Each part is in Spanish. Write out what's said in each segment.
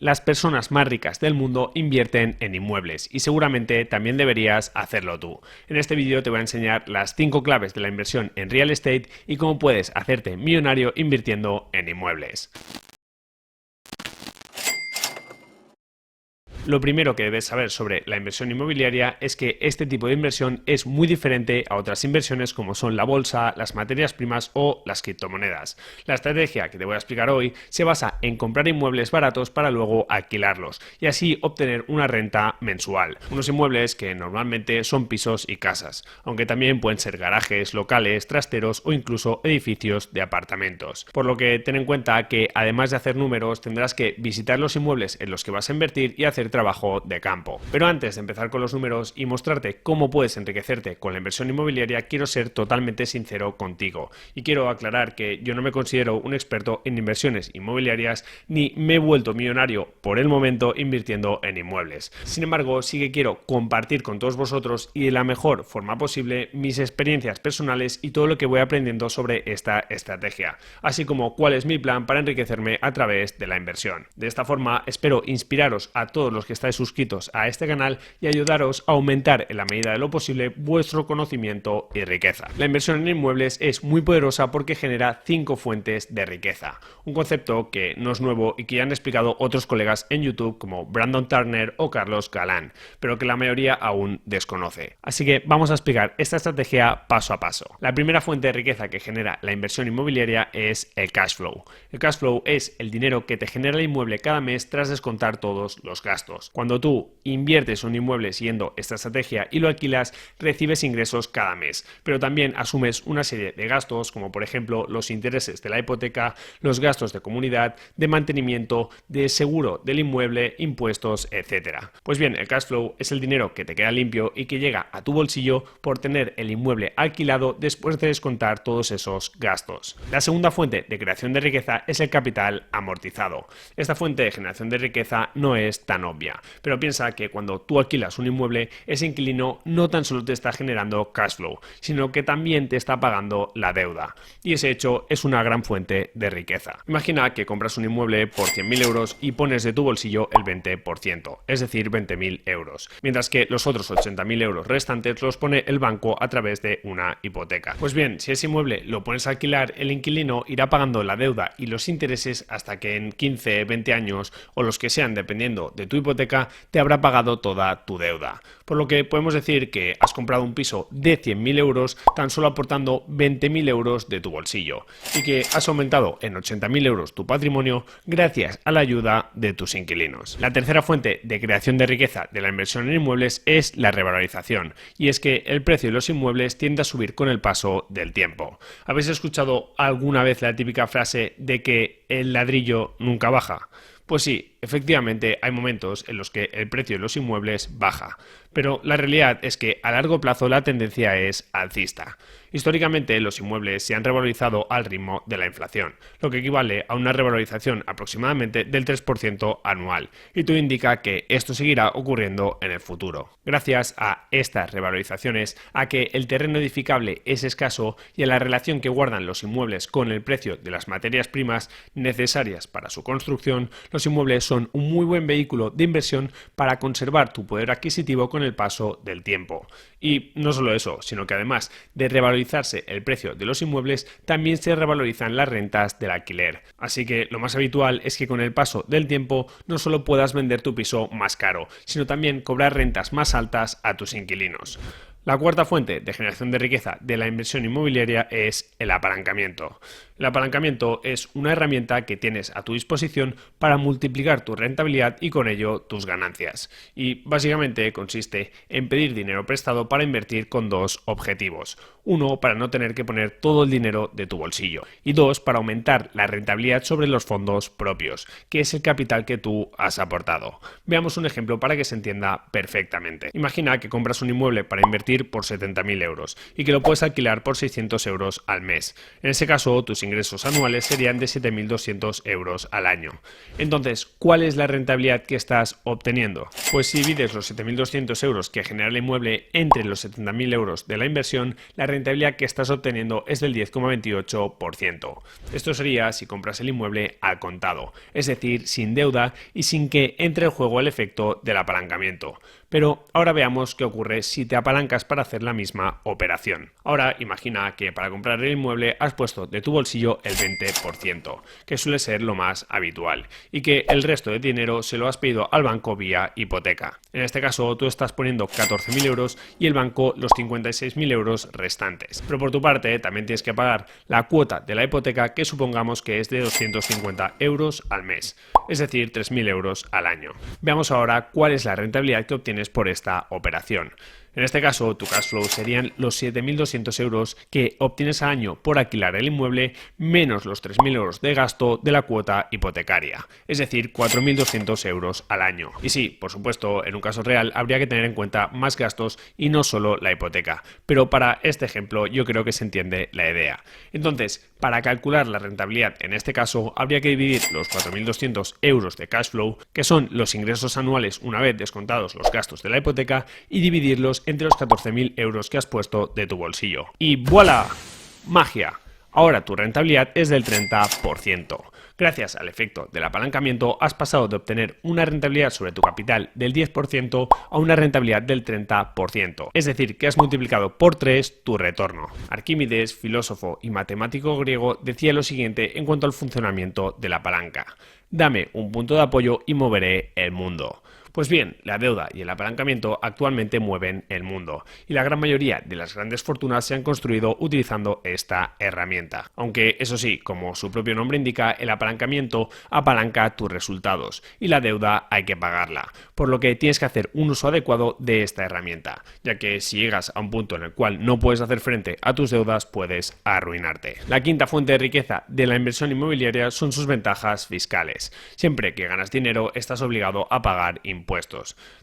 Las personas más ricas del mundo invierten en inmuebles y seguramente también deberías hacerlo tú. En este vídeo te voy a enseñar las 5 claves de la inversión en real estate y cómo puedes hacerte millonario invirtiendo en inmuebles. Lo primero que debes saber sobre la inversión inmobiliaria es que este tipo de inversión es muy diferente a otras inversiones como son la bolsa, las materias primas o las criptomonedas. La estrategia que te voy a explicar hoy se basa en comprar inmuebles baratos para luego alquilarlos y así obtener una renta mensual. Unos inmuebles que normalmente son pisos y casas, aunque también pueden ser garajes, locales, trasteros o incluso edificios de apartamentos. Por lo que ten en cuenta que además de hacer números tendrás que visitar los inmuebles en los que vas a invertir y hacer trabajo de campo. Pero antes de empezar con los números y mostrarte cómo puedes enriquecerte con la inversión inmobiliaria, quiero ser totalmente sincero contigo y quiero aclarar que yo no me considero un experto en inversiones inmobiliarias ni me he vuelto millonario por el momento invirtiendo en inmuebles. Sin embargo, sí que quiero compartir con todos vosotros y de la mejor forma posible mis experiencias personales y todo lo que voy aprendiendo sobre esta estrategia, así como cuál es mi plan para enriquecerme a través de la inversión. De esta forma, espero inspiraros a todos los que estáis suscritos a este canal y ayudaros a aumentar en la medida de lo posible vuestro conocimiento y riqueza. La inversión en inmuebles es muy poderosa porque genera 5 fuentes de riqueza, un concepto que no es nuevo y que ya han explicado otros colegas en YouTube como Brandon Turner o Carlos Galán, pero que la mayoría aún desconoce. Así que vamos a explicar esta estrategia paso a paso. La primera fuente de riqueza que genera la inversión inmobiliaria es el cash flow. El cash flow es el dinero que te genera el inmueble cada mes tras descontar todos los gastos. Cuando tú inviertes un inmueble siguiendo esta estrategia y lo alquilas, recibes ingresos cada mes, pero también asumes una serie de gastos como por ejemplo los intereses de la hipoteca, los gastos de comunidad, de mantenimiento, de seguro del inmueble, impuestos, etc. Pues bien, el cash flow es el dinero que te queda limpio y que llega a tu bolsillo por tener el inmueble alquilado después de descontar todos esos gastos. La segunda fuente de creación de riqueza es el capital amortizado. Esta fuente de generación de riqueza no es tan obvia, pero piensa que cuando tú alquilas un inmueble, ese inquilino no tan solo te está generando cash flow, sino que también te está pagando la deuda. Y ese hecho es una gran fuente de riqueza. Imagina que compras un inmueble por 100.000 euros y pones de tu bolsillo el 20%, es decir, 20.000 euros, mientras que los otros 80.000 euros restantes los pone el banco a través de una hipoteca. Pues bien, si ese inmueble lo pones a alquilar, el inquilino irá pagando la deuda y los intereses hasta que en 15, 20 años o los que sean dependiendo de tu hipoteca te habrá pagado toda tu deuda. Por lo que podemos decir que has comprado un piso de 100.000 euros tan solo aportando 20.000 euros de tu bolsillo y que has aumentado en 80.000 euros tu patrimonio gracias a la ayuda de tus inquilinos. La tercera fuente de creación de riqueza de la inversión en inmuebles es la revalorización, y es que el precio de los inmuebles tiende a subir con el paso del tiempo. ¿Habéis escuchado alguna vez la típica frase de que el ladrillo nunca baja? Pues sí, efectivamente hay momentos en los que el precio de los inmuebles baja, pero la realidad es que a largo plazo la tendencia es alcista. Históricamente los inmuebles se han revalorizado al ritmo de la inflación, lo que equivale a una revalorización aproximadamente del 3% anual, y todo indica que esto seguirá ocurriendo en el futuro. Gracias a estas revalorizaciones, a que el terreno edificable es escaso y a la relación que guardan los inmuebles con el precio de las materias primas necesarias para su construcción, los inmuebles son un muy buen vehículo de inversión para conservar tu poder adquisitivo con el paso del tiempo. Y no solo eso, sino que además de revalorizarse el precio de los inmuebles, también se revalorizan las rentas del alquiler. Así que lo más habitual es que con el paso del tiempo no solo puedas vender tu piso más caro, sino también cobrar rentas más altas a tus inquilinos. La cuarta fuente de generación de riqueza de la inversión inmobiliaria es el apalancamiento. El apalancamiento es una herramienta que tienes a tu disposición para multiplicar tu rentabilidad y con ello tus ganancias. Y básicamente consiste en pedir dinero prestado para invertir con dos objetivos. Uno, para no tener que poner todo el dinero de tu bolsillo. Y dos, para aumentar la rentabilidad sobre los fondos propios, que es el capital que tú has aportado. Veamos un ejemplo para que se entienda perfectamente. Imagina que compras un inmueble para invertir decir por 70.000 euros, y que lo puedes alquilar por 600 euros al mes. En ese caso, tus ingresos anuales serían de 7.200 euros al año. Entonces, ¿cuál es la rentabilidad que estás obteniendo? Pues si divides los 7.200 euros que genera el inmueble entre los 70.000 euros de la inversión, la rentabilidad que estás obteniendo es del 10,28%. Esto sería si compras el inmueble al contado, es decir, sin deuda y sin que entre en juego el efecto del apalancamiento. Pero ahora veamos qué ocurre si te apalancas para hacer la misma operación. Ahora imagina que para comprar el inmueble has puesto de tu bolsillo el 20%, que suele ser lo más habitual, y que el resto de dinero se lo has pedido al banco vía hipoteca. En este caso tú estás poniendo 14.000 euros y el banco los 56.000 euros restantes. Pero por tu parte también tienes que pagar la cuota de la hipoteca, que supongamos que es de 250 euros al mes, es decir, 3.000 euros al año. Veamos ahora cuál es la rentabilidad que obtienes por esta operación. En este caso, tu cash flow serían los 7.200 euros que obtienes al año por alquilar el inmueble, menos los 3.000 euros de gasto de la cuota hipotecaria, es decir, 4.200 euros al año. Y sí, por supuesto, en un caso real habría que tener en cuenta más gastos y no solo la hipoteca, pero para este ejemplo yo creo que se entiende la idea. Entonces, para calcular la rentabilidad en este caso, habría que dividir los 4.200 euros de cash flow, que son los ingresos anuales una vez descontados los gastos de la hipoteca, y dividirlos entre los 14.000 euros que has puesto de tu bolsillo. Y ¡voilà! ¡Magia! Ahora tu rentabilidad es del 30%. Gracias al efecto del apalancamiento has pasado de obtener una rentabilidad sobre tu capital del 10% a una rentabilidad del 30%. Es decir, que has multiplicado por 3 tu retorno. Arquímedes, filósofo y matemático griego, decía lo siguiente en cuanto al funcionamiento de la palanca: dame un punto de apoyo y moveré el mundo. Pues bien, la deuda y el apalancamiento actualmente mueven el mundo, y la gran mayoría de las grandes fortunas se han construido utilizando esta herramienta. Aunque, eso sí, como su propio nombre indica, el apalancamiento apalanca tus resultados, y la deuda hay que pagarla, por lo que tienes que hacer un uso adecuado de esta herramienta, ya que si llegas a un punto en el cual no puedes hacer frente a tus deudas, puedes arruinarte. La quinta fuente de riqueza de la inversión inmobiliaria son sus ventajas fiscales. Siempre que ganas dinero, estás obligado a pagar impuestos.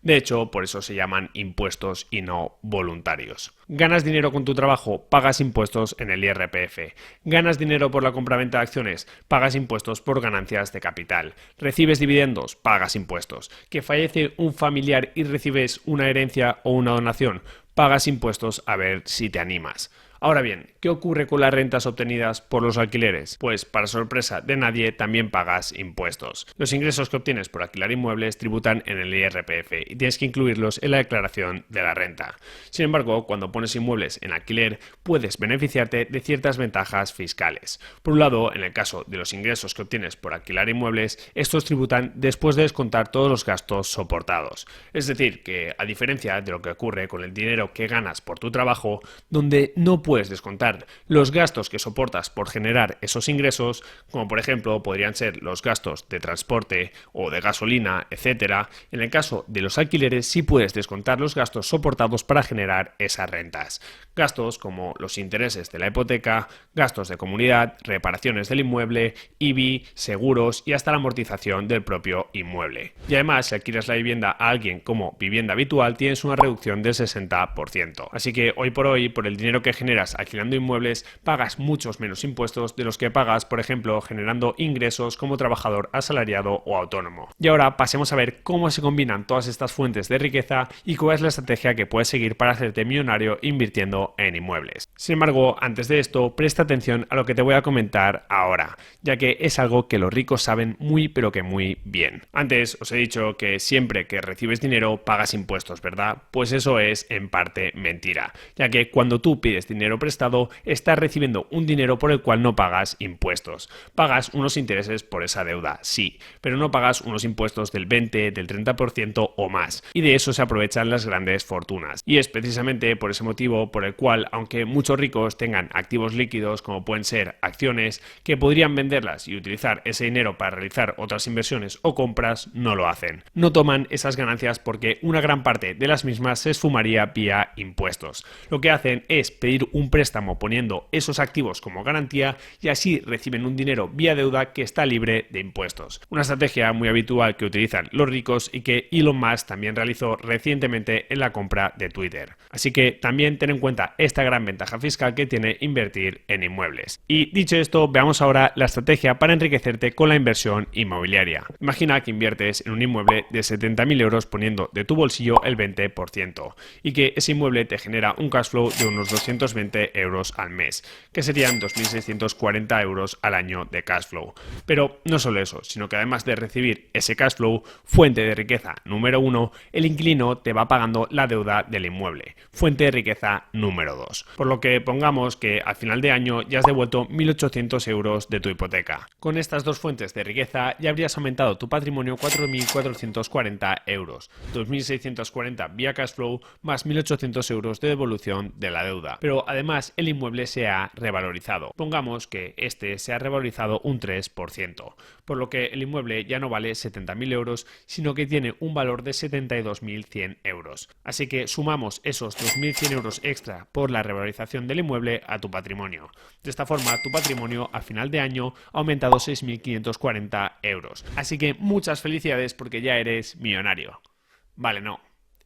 De hecho, por eso se llaman impuestos y no voluntarios. Ganas dinero con tu trabajo, pagas impuestos en el IRPF. Ganas dinero por la compraventa de acciones, pagas impuestos por ganancias de capital. Recibes dividendos, pagas impuestos. Que fallece un familiar y recibes una herencia o una donación, pagas impuestos, a ver si te animas. Ahora bien, ¿qué ocurre con las rentas obtenidas por los alquileres? Pues, para sorpresa de nadie, también pagas impuestos. Los ingresos que obtienes por alquilar inmuebles tributan en el IRPF y tienes que incluirlos en la declaración de la renta. Sin embargo, cuando pones inmuebles en alquiler, puedes beneficiarte de ciertas ventajas fiscales. Por un lado, en el caso de los ingresos que obtienes por alquilar inmuebles, estos tributan después de descontar todos los gastos soportados. Es decir, que a diferencia de lo que ocurre con el dinero que ganas por tu trabajo, donde no puedes descontar los gastos que soportas por generar esos ingresos, como por ejemplo podrían ser los gastos de transporte o de gasolina, etcétera. En el caso de los alquileres sí puedes descontar los gastos soportados para generar esas rentas. Gastos como los intereses de la hipoteca, gastos de comunidad, reparaciones del inmueble, IBI, seguros y hasta la amortización del propio inmueble. Y además, si alquilas la vivienda a alguien como vivienda habitual, tienes una reducción del 60%. Así que hoy por hoy, por el dinero que generas alquilando inmuebles, pagas muchos menos impuestos de los que pagas, por ejemplo, generando ingresos como trabajador asalariado o autónomo. Y ahora pasemos a ver cómo se combinan todas estas fuentes de riqueza y cuál es la estrategia que puedes seguir para hacerte millonario invirtiendo en inmuebles. Sin embargo, antes de esto, presta atención a lo que te voy a comentar ahora, ya que es algo que los ricos saben muy pero que muy bien. Antes os he dicho que siempre que recibes dinero pagas impuestos, ¿verdad? Pues eso es en parte mentira, ya que cuando tú pides dinero prestado, estás recibiendo un dinero por el cual no pagas impuestos. Pagas unos intereses por esa deuda, sí, pero no pagas unos impuestos del 20, del 30% o más, y de eso se aprovechan las grandes fortunas. Y es precisamente por ese motivo por el cual, aunque muchos ricos tengan activos líquidos como pueden ser acciones, que podrían venderlas y utilizar ese dinero para realizar otras inversiones o compras, no lo hacen. No toman esas ganancias porque una gran parte de las mismas se esfumaría vía impuestos. Lo que hacen es pedir un préstamo poniendo esos activos como garantía y así reciben un dinero vía deuda que está libre de impuestos. Una estrategia muy habitual que utilizan los ricos y que Elon Musk también realizó recientemente en la compra de Twitter. Así que también ten en cuenta esta gran ventaja fiscal que tiene invertir en inmuebles. Y dicho esto, veamos ahora la estrategia para enriquecerte con la inversión inmobiliaria. Imagina que inviertes en un inmueble de 70.000 euros poniendo de tu bolsillo el 20% y que ese inmueble te genera un cash flow de unos 220 euros al mes, que serían 2.640 euros al año de cash flow. Pero no solo eso, sino que además de recibir ese cash flow, fuente de riqueza número 1, el inquilino te va pagando la deuda del inmueble, fuente de riqueza número 2. Por lo que pongamos que al final de año ya has devuelto 1.800 euros de tu hipoteca. Con estas dos fuentes de riqueza ya habrías aumentado tu patrimonio 4.440 euros, 2.640 vía cash flow más 1.800 euros de devolución de la deuda. Pero además el inmueble se ha revalorizado. Pongamos que este se ha revalorizado un 3%, por lo que el inmueble ya no vale 70.000 euros, sino que tiene un valor de 72.100 euros. Así que sumamos esos 2.100 euros extra por la revalorización del inmueble a tu patrimonio. De esta forma, tu patrimonio a final de año ha aumentado 6.540 euros. Así que muchas felicidades porque ya eres millonario. Vale, no,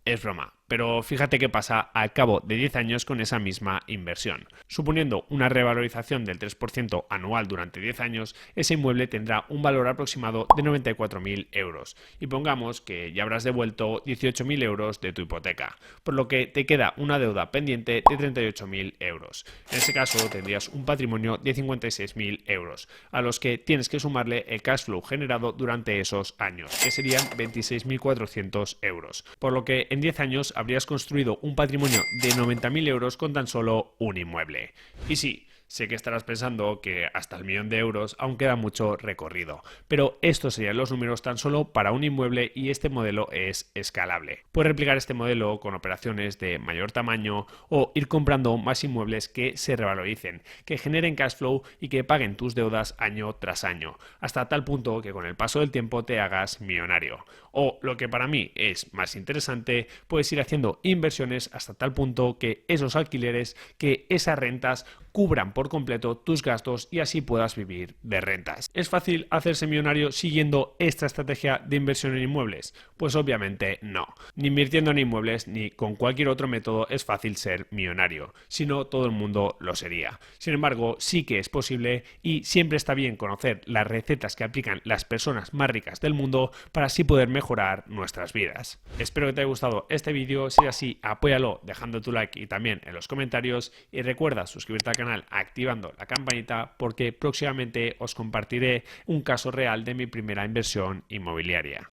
es broma. Pero fíjate qué pasa al cabo de 10 años con esa misma inversión. Suponiendo una revalorización del 3% anual durante 10 años, ese inmueble tendrá un valor aproximado de 94.000 euros. Y pongamos que ya habrás devuelto 18.000 euros de tu hipoteca, por lo que te queda una deuda pendiente de 38.000 euros. En ese caso tendrías un patrimonio de 56.000 euros, a los que tienes que sumarle el cash flow generado durante esos años, que serían 26.400 euros. Por lo que en 10 años habrías construido un patrimonio de 90.000 euros con tan solo un inmueble. Y sí, sé que estarás pensando que hasta el 1.000.000 de euros aún queda mucho recorrido, pero estos serían los números tan solo para un inmueble y este modelo es escalable. Puedes replicar este modelo con operaciones de mayor tamaño o ir comprando más inmuebles que se revaloricen, que generen cash flow y que paguen tus deudas año tras año, hasta tal punto que con el paso del tiempo te hagas millonario. O, lo que para mí es más interesante, puedes ir haciendo inversiones hasta tal punto que esos alquileres, que esas rentas cubran por completo tus gastos y así puedas vivir de rentas. ¿Es fácil hacerse millonario siguiendo esta estrategia de inversión en inmuebles? Pues obviamente no. Ni invirtiendo en inmuebles ni con cualquier otro método es fácil ser millonario, si no todo el mundo lo sería. Sin embargo, sí que es posible y siempre está bien conocer las recetas que aplican las personas más ricas del mundo para así poder mejorar nuestras vidas. Espero que te haya gustado este vídeo. Si es así, apóyalo dejando tu like y también en los comentarios, y recuerda suscribirte al canal activando la campanita porque próximamente os compartiré un caso real de mi primera inversión inmobiliaria.